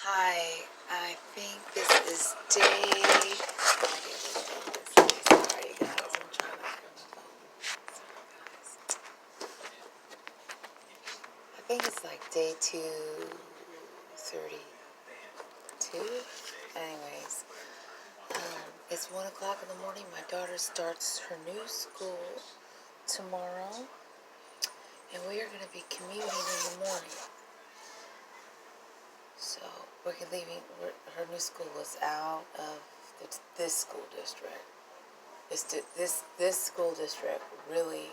Hi, I think this is day. Sorry, guys. I'm trying to. I think it's like day 232. Anyways, it's 1 o'clock in the morning. My daughter starts her new school tomorrow, and we are going to be commuting in the morning. So we're leaving. Her new school was out of this school district. This school district really,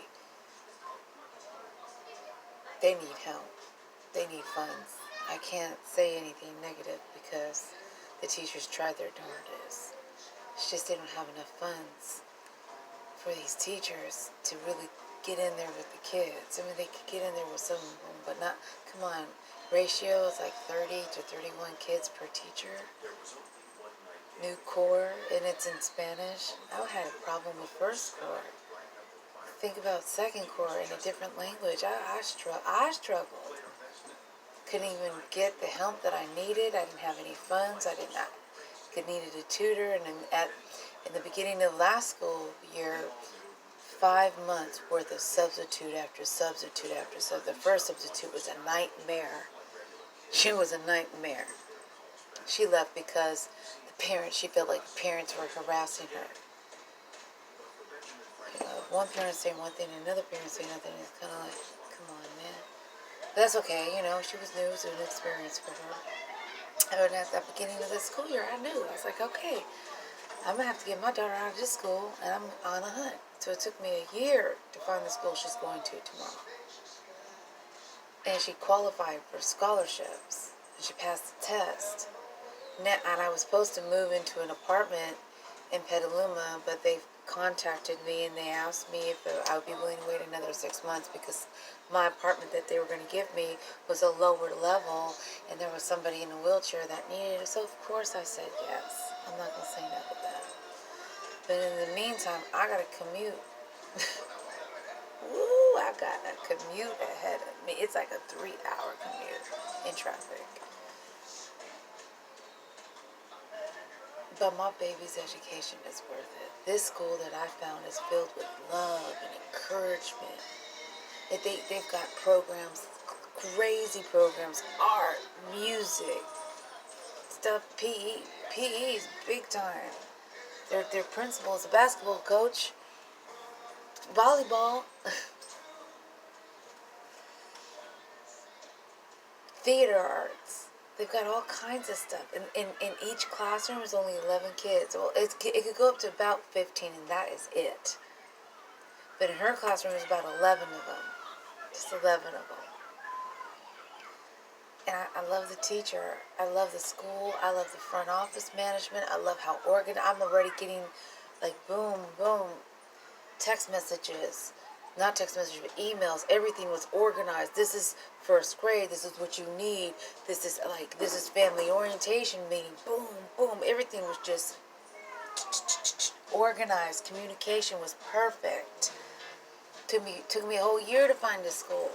they need help. They need funds. I can't say anything negative because the teachers tried their darndest. It's just they don't have enough funds for these teachers to really get in there with the kids. I mean, they could get in there with some of them, but not, come on, ratio is like 30 to 31 kids per teacher. New core, and it's in Spanish. I had a problem with first core. Think about second core in a different language. I struggled. Couldn't even get the help that I needed. I didn't have any funds. I needed a tutor. And in the beginning of last school year, 5 months worth of substitute after substitute after substitute. The first substitute was a nightmare. She was a nightmare. She left because she felt like the parents were harassing her. One parent saying one thing and another parent saying another thing. It's kind of like, come on, man. But that's okay, she was new. It was an experience for her. And at the beginning of the school year, I knew. I was like, okay, I'm going to have to get my daughter out of this school, and I'm on a hunt. So it took me a year to find the school she's going to tomorrow. And she qualified for scholarships. And she passed the test. And I was supposed to move into an apartment in Petaluma, but they contacted me and they asked me if I would be willing to wait another 6 months because my apartment that they were going to give me was a lower level and there was somebody in a wheelchair that needed it. So of course I said yes. I'm not going to say no to that. But in the meantime, I got to commute. Woo, I got a commute ahead of me. It's like a 3-hour commute in traffic. But my baby's education is worth it. This school that I found is filled with love and encouragement. They've got programs, crazy programs, art, music, stuff, PE's big time. Their principal is a basketball coach, volleyball, theater arts. They've got all kinds of stuff. In each classroom is only 11 kids. Well, it could go up to about 15, and that is it. But in her classroom, there's about 11 of them. Just 11 of them. And I love the teacher. I love the school. I love the front office management. I love how organized. I'm already getting, like, boom, boom, text messages. Not text messages, but emails. Everything was organized. This is first grade. This is what you need. This is family orientation meeting. Boom, boom. Everything was just organized. Communication was perfect. Took me a whole year to find this school.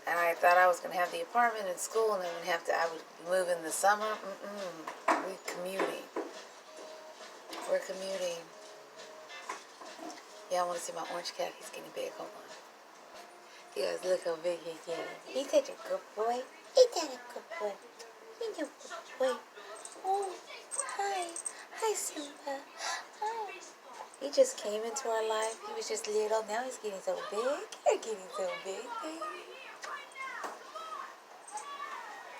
And I thought I was going to have the apartment in school, and then I would move in the summer. We're commuting. We're commuting. Yeah, I want to see my orange cat. He's getting big. Hold on. You guys, look how big he's getting. He's such a good boy. He's such a good boy. He's a good boy. Oh, hi. Hi, Simba. Hi. He just came into our life. He was just little. Now he's getting so big. You're getting so big, baby.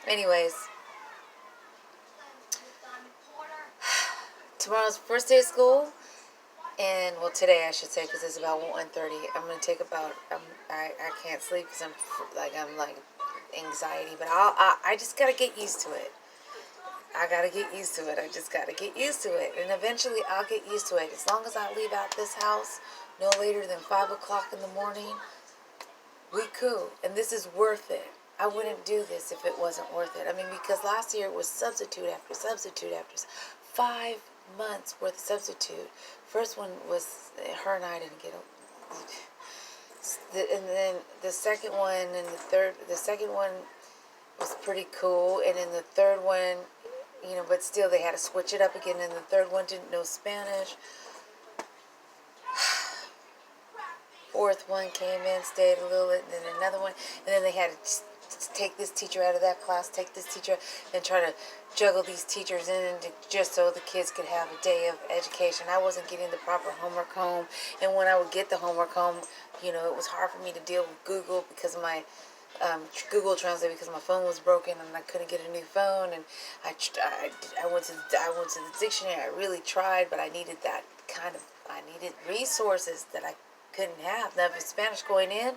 Anyways. Tomorrow's first day of school. And, well, today I should say, because it's about 1:30. I'm going to take about, I can't sleep because I'm like anxiety. But I just got to get used to it. I got to get used to it. I just got to get used to it. And eventually I'll get used to it. As long as I leave out this house no later than 5 o'clock in the morning, we cool. And this is worth it. I wouldn't do this if it wasn't worth it. I mean, because last year it was substitute after substitute after 5 months worth of substitute. First one was her and I didn't get and then the second one and the second one was pretty cool. And then the third one, but still they had to switch it up again. And the third one didn't know Spanish. Fourth one came in, stayed a little bit, and then another one. And then they had to take this teacher out of that class, take this teacher, and try to juggle these teachers in just so the kids could have a day of education. I wasn't getting the proper homework home. And when I would get the homework home, it was hard for me to deal with Google because of my Google Translate, because my phone was broken and I couldn't get a new phone. And I went to the dictionary. I really tried, but I needed resources that I couldn't have. Now, if it's Spanish going in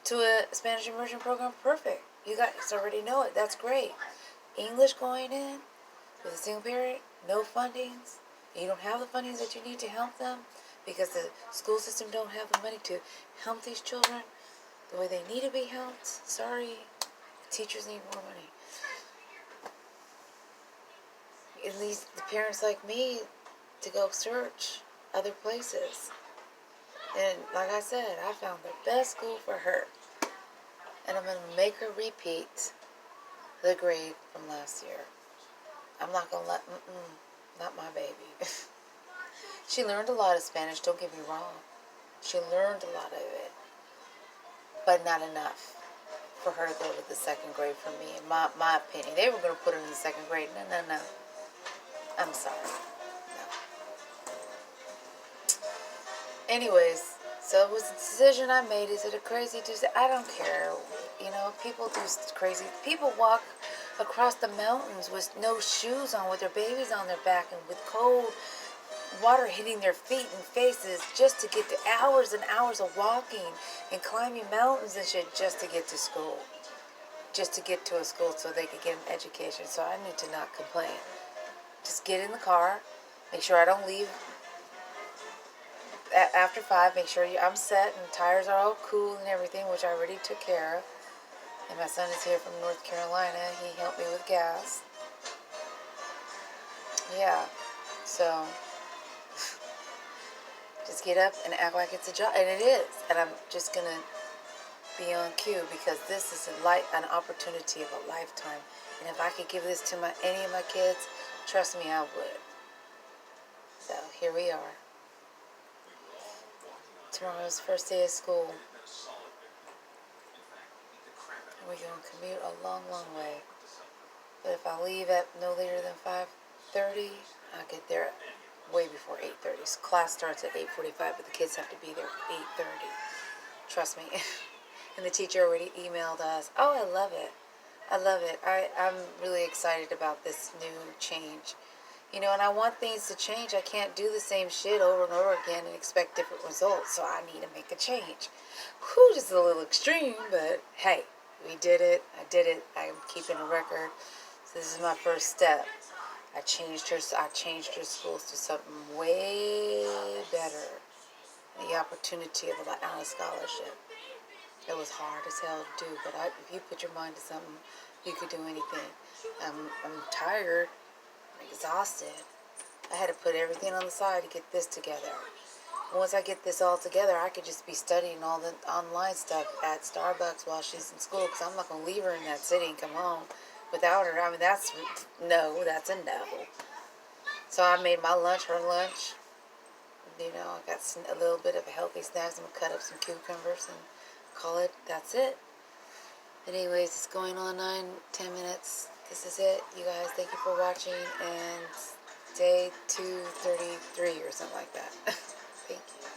to a Spanish immersion program, perfect. You guys already know it. That's great. English going in with a single period, no fundings. You don't have the fundings that you need to help them because the school system don't have the money to help these children the way they need to be helped. Sorry, teachers need more money. At least the parents like me to go search other places. And like I said, I found the best school for her. And I'm going to make her repeat the grade from last year. I'm not going to not my baby. She learned a lot of Spanish, don't get me wrong. She learned a lot of it. But not enough for her to go to the second grade for me, in my opinion. They were going to put her in the second grade. No. I'm sorry. No. Anyways, so it was a decision I made. Is it a crazy decision? I don't care. People do crazy. People walk across the mountains with no shoes on, with their babies on their back, and with cold water hitting their feet and faces just to get to hours and hours of walking and climbing mountains and shit just to get to school. Just to get to a school so they could get an education. So I need to not complain. Just get in the car. Make sure I don't leave after 5. Make sure I'm set and tires are all cool and everything, which I already took care of. And my son is here from North Carolina. He helped me with gas. Yeah. So just get up and act like it's a job. And it is. And I'm just going to be on cue because this is an opportunity of a lifetime. And if I could give this to any of my kids, trust me, I would. So here we are. Tomorrow's first day of school. We're going to commute a long, long way. But if I leave at no later than 5:30, I'll get there way before 8:30. So class starts at 8:45, but the kids have to be there at 8:30. Trust me. And the teacher already emailed us. Oh, I love it. I love it. I'm really excited about this new change. And I want things to change. I can't do the same shit over and over again and expect different results. So I need to make a change. Whew, just a little extreme, but hey, we did it. I did it. I'm keeping a record. So this is my first step. I changed her schools to something way better. The opportunity of a scholarship. It was hard as hell to do, but if you put your mind to something, you could do anything. I'm tired. I'm exhausted. I had to put everything on the side to get this together. Once I get this all together, I could just be studying all the online stuff at Starbucks while she's in school, because I'm not going to leave her in that city and come home without her. I mean, that's a no. So I made my lunch, her lunch. I got a little bit of a healthy snacks. I'm going to cut up some cucumbers and call it. That's it. Anyways, it's going on 9-10 minutes. This is it. You guys, thank you for watching. And day 233 or something like that. Thank you.